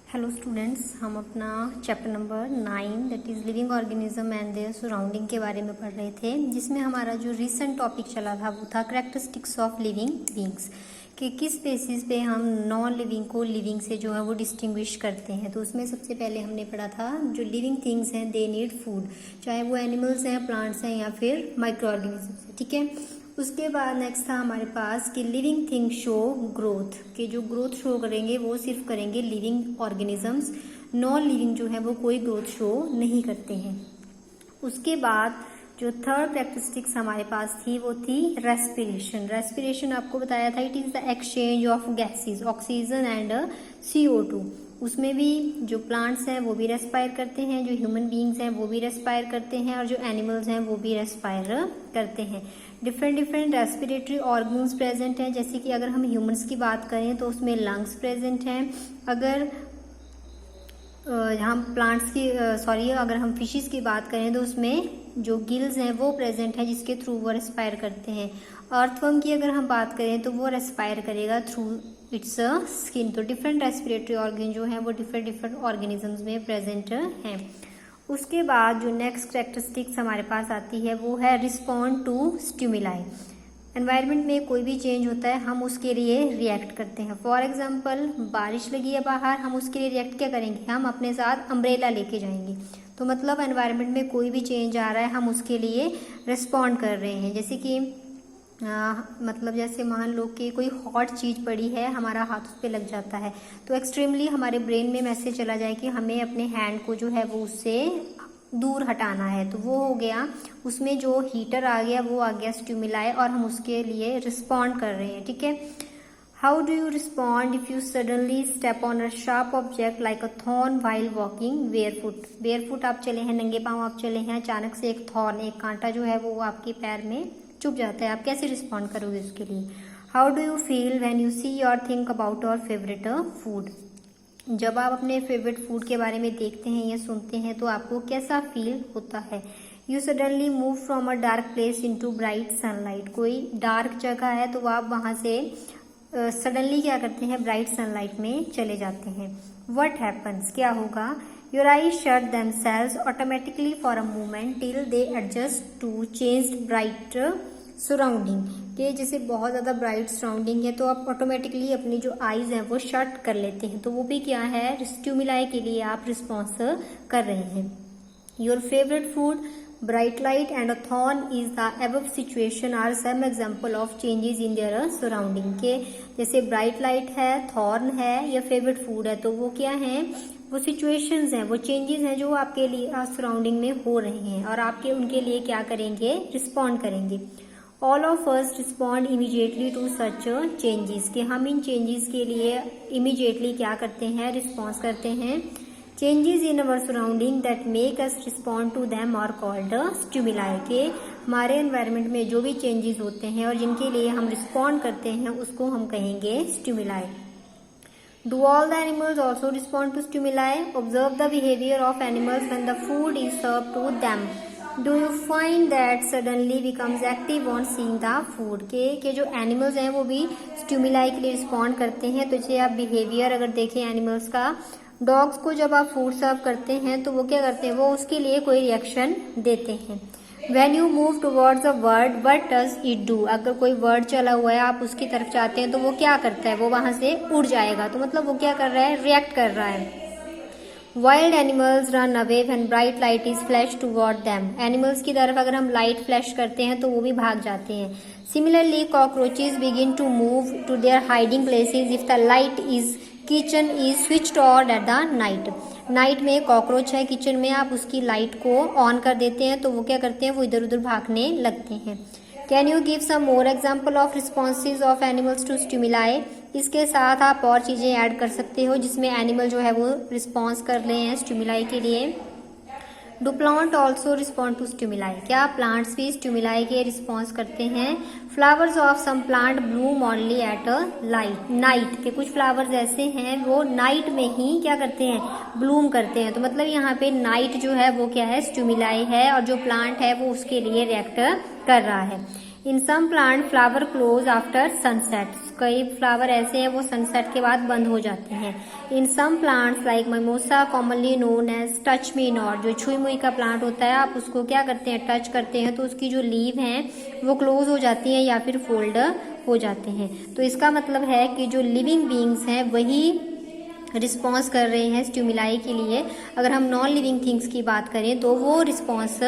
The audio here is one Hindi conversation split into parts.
हेलो स्टूडेंट्स, हम अपना chapter number 9 that is living organism and there surrounding के बारे में पढ़ रहे थे, जिसमें हमारा जो रिसेंट टॉपिक चला था वो था करैक्टरिस्टिक्स ऑफ लिविंग बीइंग्स, कि किस बेसिस पे हम नॉन लिविंग को लिविंग से जो है वो डिस्टिंग्विश करते हैं। तो उसमें सबसे पहले हमने पढ़ा था जो लिविंग थिंग्स हैं दे नीड फूड, चाहे वो एनिमल्स हैं, प्लांट्स हैं या फिर माइक्रो ऑर्गेनिजम्स हैं, ठीक है। उसके बाद नेक्स्ट था हमारे पास कि लिविंग थिंग शो ग्रोथ, के जो ग्रोथ शो करेंगे वो सिर्फ करेंगे लिविंग ऑर्गेनिजम्स, नॉन लिविंग जो है वो कोई ग्रोथ शो नहीं करते हैं। उसके बाद जो थर्ड कैरेक्टरिस्टिक्स हमारे पास थी वो थी रेस्पिरेशन। रेस्पिरेशन आपको बताया था it is the exchange of gases oxygen and CO2। उसमें भी जो प्लांट्स हैं वो भी रेस्पायर करते हैं, जो ह्यूमन बीइंग्स हैं वो भी रेस्पायर करते हैं और जो एनिमल्स हैं वो भी रेस्पायर करते हैं। डिफरेंट रेस्पिरेटरी ऑर्गन्स प्रेजेंट हैं, जैसे कि अगर हम ह्यूमंस की बात करें तो उसमें लंग्स प्रेजेंट हैं। अगर हम प्लांट्स की अगर हम फिशेस की बात करें तो उसमें जो गिल्स हैं वो प्रेजेंट हैं जिसके थ्रू वो रेस्पायर करते हैं। अर्थवर्म की अगर हम बात करें तो वो रेस्पायर करेगा थ्रू इट्स स्किन। तो डिफरेंट रेस्पिरेटरी ऑर्गन जो है वो डिफरेंट ऑर्गेनिजम्स में प्रेजेंट हैं। उसके बाद जो नेक्स्ट कैरेक्टरिस्टिक्स हमारे पास आती है वो है रिस्पॉन्ड टू स्टिमुलाई। एनवायरनमेंट में कोई भी चेंज होता है हम उसके लिए रिएक्ट करते हैं। फॉर एग्जांपल बारिश लगी है बाहर, हम उसके लिए रिएक्ट क्या करेंगे, हम अपने साथ अम्ब्रेला लेके जाएंगे। तो मतलब एनवायरनमेंट में कोई भी चेंज आ रहा है हम उसके लिए रिस्पॉन्ड कर रहे हैं। जैसे कि मतलब जैसे मान लो कि कोई हॉट चीज़ पड़ी है, हमारा हाथ उस पर लग जाता है तो एक्सट्रीमली हमारे ब्रेन में मैसेज चला जाए कि हमें अपने हैंड को जो है वो उससे दूर हटाना है। तो वो हो गया, उसमें जो हीटर आ गया वो आ गया स्टिमुलाई और हम उसके लिए रिस्पॉन्ड कर रहे हैं, ठीक है। How do you respond if you suddenly step on a sharp object like a thorn while walking barefoot. Barefoot आप चले हैं, नंगे पाँव आप चले हैं, अचानक से एक थॉर्न, एक कांटा जो है वो आपके पैर में चुभ जाता है, आप कैसे रिस्पॉन्ड करोगे उसके लिए। How do you feel when you see और think about your favourite food. जब आप अपने फेवरेट फूड के बारे में देखते हैं या सुनते हैं तो आपको कैसा फील होता है। You suddenly move from a dark place into bright sunlight. कोई डार्क जगह है तो आप वहां से सडनली क्या करते हैं, ब्राइट सनलाइट में चले जाते हैं। व्हाट हैपन्स, क्या होगा। Your eyes shut themselves automatically for a moment till they adjust to changed bright surrounding, के जैसे बहुत ज़्यादा ब्राइट सराउंडिंग है तो आप ऑटोमेटिकली अपनी जो आईज हैं वो शट कर लेते हैं। तो वो भी क्या है, स्टिमुलाई के लिए आप रिस्पॉन्स कर रहे हैं। Your favourite food, bright light and a thorn is the above situation are some example of changes in their surrounding, के जैसे ब्राइट लाइट है, थॉर्न है या फेवरेट फूड है तो वो क्या है, वो सिचुएशंस हैं, वो चेंजेस हैं जो आपके लिए सराउंडिंग में हो रहे हैं और आपके उनके लिए क्या करेंगे, रिस्पॉन्ड करेंगे। All of us respond immediately to such changes, कि हम इन चेंजेस के लिए इमीडिएटली क्या करते हैं, रिस्पॉन्स करते हैं। Changes in our surrounding that make us respond to them are called stimuli, के हमारे एनवायरनमेंट में जो भी चेंजेस होते हैं और जिनके लिए हम रिस्पॉन्ड करते हैं उसको हम कहेंगे stimuli. Do all the animals also respond to stimuli? Observe the behavior of animals when the food is served to them. Do you find that suddenly becomes active on seeing the food? के जो एनिमल्स हैं वो भी स्टिमुलाई के लिए रिस्पॉन्ड करते हैं। तो जैसे आप बिहेवियर अगर देखें एनिमल्स का, डॉग्स को जब आप फूड सर्व करते हैं तो वो क्या करते हैं, वो उसके लिए कोई रिएक्शन देते हैं। When you move towards a bird, what does it do? अगर कोई बर्ड चला हुआ है आप उसकी तरफ जाते हैं तो वो क्या करता है, वो वहां से उड़ जाएगा। तो मतलब वो क्या कर रहा है, रिएक्ट कर रहा है। Wild animals run away when bright light is flash toward them. Animals की तरफ अगर हम लाइट फ्लैश करते हैं तो वो भी भाग जाते हैं। Similarly cockroaches begin to move to their hiding places if the light is kitchen is switched on at the night. Night में कॉकरोच है किचन में, आप उसकी लाइट को ऑन कर देते हैं तो वो क्या करते हैं, वो इधर उधर भागने लगते हैं। Can you give some more example of responses of animals to stimuli. इसके साथ आप और चीज़ें ऐड कर सकते हो जिसमें एनिमल जो है वो रिस्पॉन्स कर रहे हैं स्टिमुलाई के लिए। Do plant also respond to stimuli, क्या प्लांट्स भी स्टिमुलाई के रिस्पॉन्स करते हैं। Flowers of some plant bloom only at night, के कुछ फ्लावर्स ऐसे हैं वो नाइट में ही क्या करते हैं, ब्लूम करते हैं। तो मतलब यहाँ पे नाइट जो है वो क्या है, स्टिमुलाई है और जो प्लांट है वो उसके लिए रिएक्ट कर रहा है। In some plant flower close after sunset, कई फ्लावर ऐसे हैं वो सनसेट के बाद बंद हो जाते हैं। In some plants like mimosa commonly known as touch me not, जो छुई मुई का प्लांट होता है, आप उसको क्या करते हैं, टच करते हैं तो उसकी जो लीव हैं वो क्लोज हो जाती हैं या फिर फोल्ड हो जाते हैं। तो इसका मतलब है कि जो लिविंग बींग्स हैं वही रिस्पॉन्स कर रहे हैं स्टिमुलाई के लिए। अगर हम नॉन लिविंग थिंग्स की बात करें तो वो रिस्पॉन्स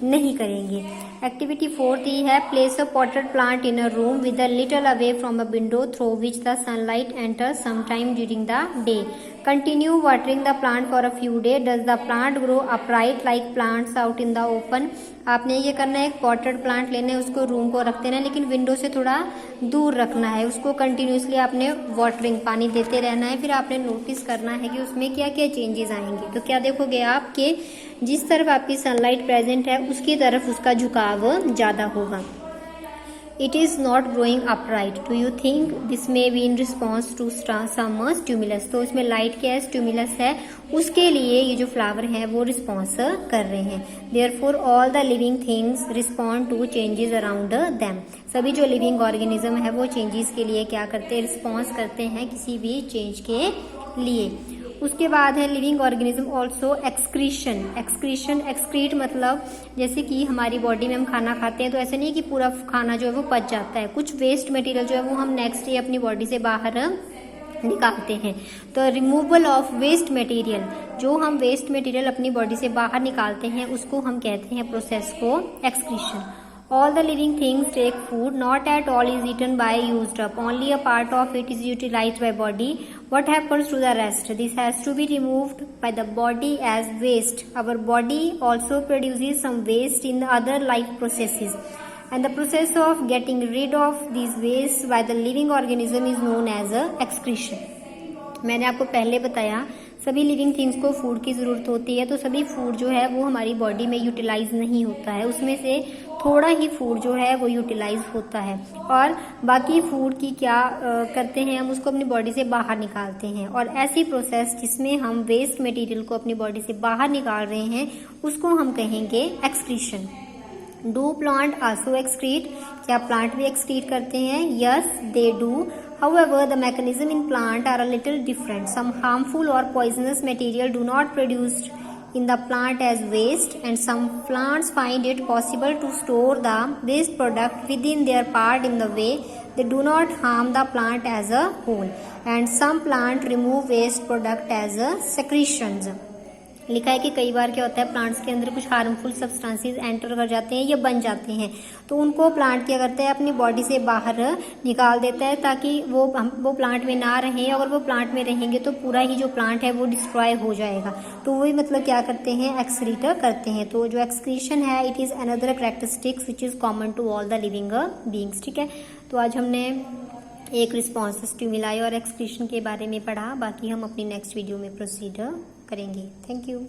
नहीं करेंगे। एक्टिविटी 4 है place a potted plant in a room with a little away from a window through which the sunlight enter sometime during the day. Continue watering the plant for a few day. Does the plant grow upright like plants out in the open. आपने ये करना है, एक पॉटेड प्लांट लेना है, उसको रूम को रख देना है, लेकिन विंडो से थोड़ा दूर रखना है। उसको कंटिन्यूसली आपने वाटरिंग पानी देते रहना है। फिर आपने नोटिस करना है कि उसमें क्या क्या चेंजेस आएंगे। तो क्या देखोगे आप कि जिस तरफ आपकी सनलाइट प्रेजेंट है उसकी तरफ उसका झुकाव ज़्यादा होगा। It is not growing upright. Do you think this may be in response to some stimulus? तो इसमें लाइट क्या है, स्टिमुलस है, उसके लिए ये जो फ्लावर है वो रिस्पॉन्स कर रहे हैं। Therefore all the living things respond to changes around them. सभी जो लिविंग ऑर्गेनिज्म है वो चेंजेस के लिए क्या करते हैं, रिस्पॉन्स करते हैं किसी भी चेंज के लिए। उसके बाद है living organism also excretion. Excrete मतलब जैसे कि हमारी बॉडी में हम खाना खाते हैं तो ऐसा नहीं कि पूरा खाना जो है वो पच जाता है, कुछ वेस्ट मटेरियल जो है वो हम नेक्स्ट डे अपनी बॉडी से बाहर निकालते हैं। तो रिमूवल ऑफ वेस्ट मटेरियल, जो हम वेस्ट मटेरियल अपनी बॉडी से बाहर निकालते हैं उसको हम कहते हैं प्रोसेस को excretion. All the living things take food. Not at all is eaten by used up. Only a part of it is utilized by body. What happens to the rest? This has to be removed by the body as waste. Our body also produces some waste in the other life processes. And the process of getting rid of these waste by the living organism is known as excretion. मैंने आपको पहले बताया सभी लिविंग थिंग्स को फूड की ज़रूरत होती है, तो सभी फूड जो है वो हमारी बॉडी में यूटिलाइज नहीं होता है, उसमें से थोड़ा ही फूड जो है वो यूटिलाइज होता है। और बाकी फूड की क्या करते हैं, हम उसको अपनी बॉडी से बाहर निकालते हैं। और ऐसी प्रोसेस जिसमें हम वेस्ट मटेरियल को अपनी बॉडी से बाहर निकाल रहे हैं उसको हम कहेंगे excretion. Do plant also excrete? क्या प्लांट भी एक्सक्रीट करते हैं? Yes they do. However, the mechanism in plant are a little different. Some harmful or poisonous material do not produced in the plant as waste, and some plants find it possible to store the waste product within their part in the way they do not harm the plant as a whole. And some plant remove waste product as a secretions. लिखा है कि कई बार क्या होता है, प्लांट्स के अंदर कुछ हार्मफुल सब्सटेंसेस एंटर कर जाते हैं या बन जाते हैं, तो उनको प्लांट क्या करता है, अपनी बॉडी से बाहर निकाल देता है ताकि वो प्लांट में ना रहें। अगर वो प्लांट में रहेंगे तो पूरा ही जो प्लांट है वो डिस्ट्रॉय हो जाएगा। तो वही मतलब क्या करते हैं, एक्सक्रीट करते हैं। तो जो एक्सक्रीशन है it is another characteristics which is common to all the living beings. ठीक है, तो आज हमने एक रिस्पॉन्स स्टिमुलाई और एक्सक्रीशन के बारे में पढ़ा। बाकी हम अपनी नेक्स्ट वीडियो में प्रोसीड करेंगे। Thank you.